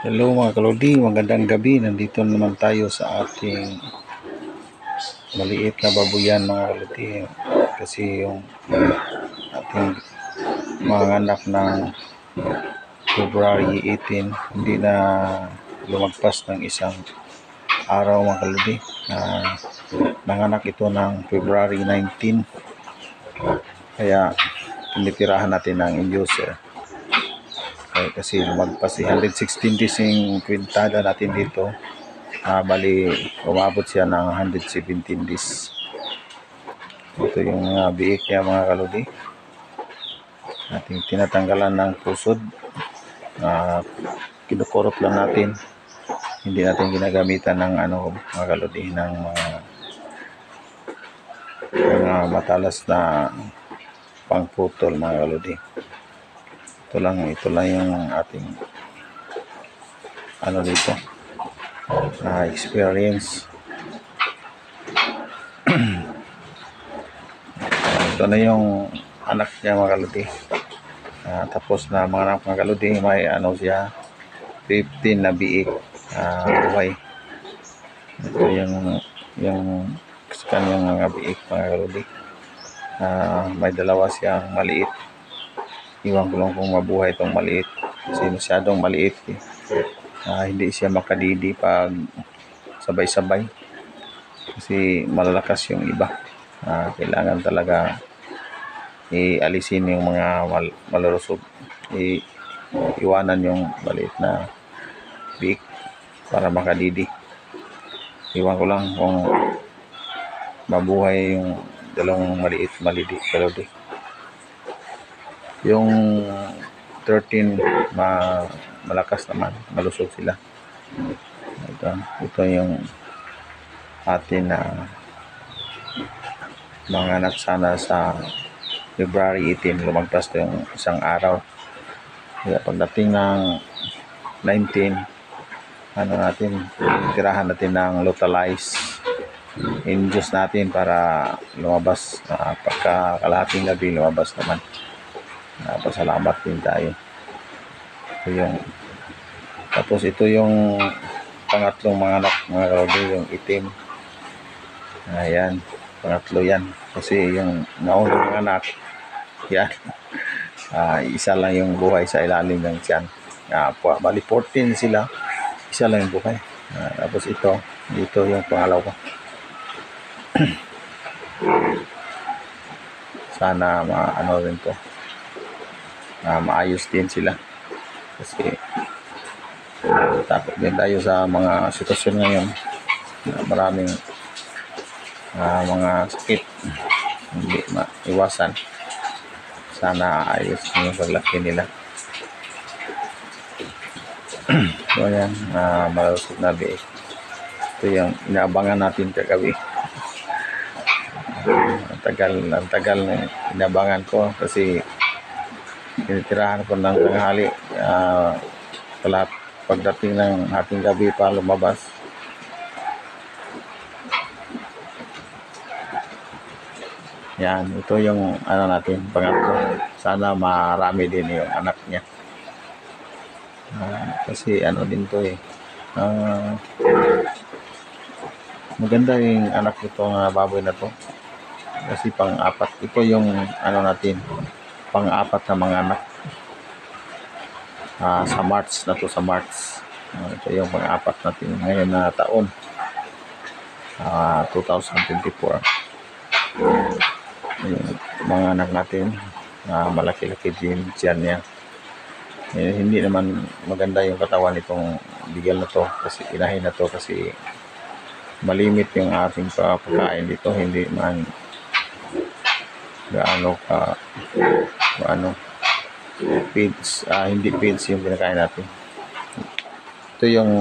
Hello mga kalodi, magandang gabi. Nandito naman tayo sa ating maliit na babuyan mga kalodi. Kasi yung ating mga anak ng February 18, hindi na lumagpas ng isang araw mga kalodi. Nanganak ito ng February 19. Kaya tinitirahan natin ng inducer. Kasi lumagpas 116 days yung kwintada natin dito. Bali umabot siya ng 117 days. Ito yung biik niya mga kalodi. Ating tinatanggalan ng pusod. Kinukurot lang natin. Hindi natin ginagamitan ng mga kalodi, ng matalas na pangputol mga kalodi. Ito lang yung ating dito experience. Ito na yung anak niya mga kalodi. Tapos na mga anak mga kalodi, may siya 15 na biik buhay. Ito yung kanyang mga biik mga kalodi. May dalawa siyang maliit. Iwan ko lang kung mabuhay itong maliit kasi masyadong maliit hindi siya makadidi pag sabay-sabay kasi malalakas yung iba. Kailangan talaga ialisin yung mga malulusog, iwanan yung maliit na biik para makadidi. Iwan ko lang kung mabuhay yung dalawang maliit kalodi. Yung 13 malakas naman, malusog sila. Ito yung atin na mga anak sana sa February 18, lumagpas to yung isang araw. Kaya pagdating ng 19, tirahan natin ng Lutalize. Induce natin para lumabas. Pagka kalahating gabi lumabas naman. Pasalamat din tayo. Tapos ito yung pangatlong mga anak mga kalodi, yung itim. Ayan, pangatlo yan. Kasi yung naunang anak, yan, isa lang yung buhay sa ilalim ng tiyan. Bali 14 sila, isa lang yung buhay. Tapos dito yung pangalawa. Sana rin to. Maayos din sila kasi takot din tayo sa mga sitwasyon ngayon maraming mga sakit hindi maiwasan. Sana ayos yung paglaki nila. So yan, malusog na biik. Ito yung inaabangan natin kagabi. Ang tagal na inabangan ko kasi tinitirahan ko ng tanghali. Pagdating ng ating gabi pa lumabas. Yan, ito yung natin pangatlo. Sana marami din yung anak niya. Kasi din to maganda yung anak nito ng baboy na to. Kasi pang-apat. Ito yung natin, pang-apat na mga anak. Sa March na to, sa March. Ito yung pang-apat natin ngayon na taon. 2024. Yung mga anak natin, malaki-laki din siya niya. Hindi naman maganda yung katawan nitong bigel na to kasi inahin na to kasi malimit yung ating pagkain dito. Hindi man feeds, hindi feeds yung pinakain natin. Ito yung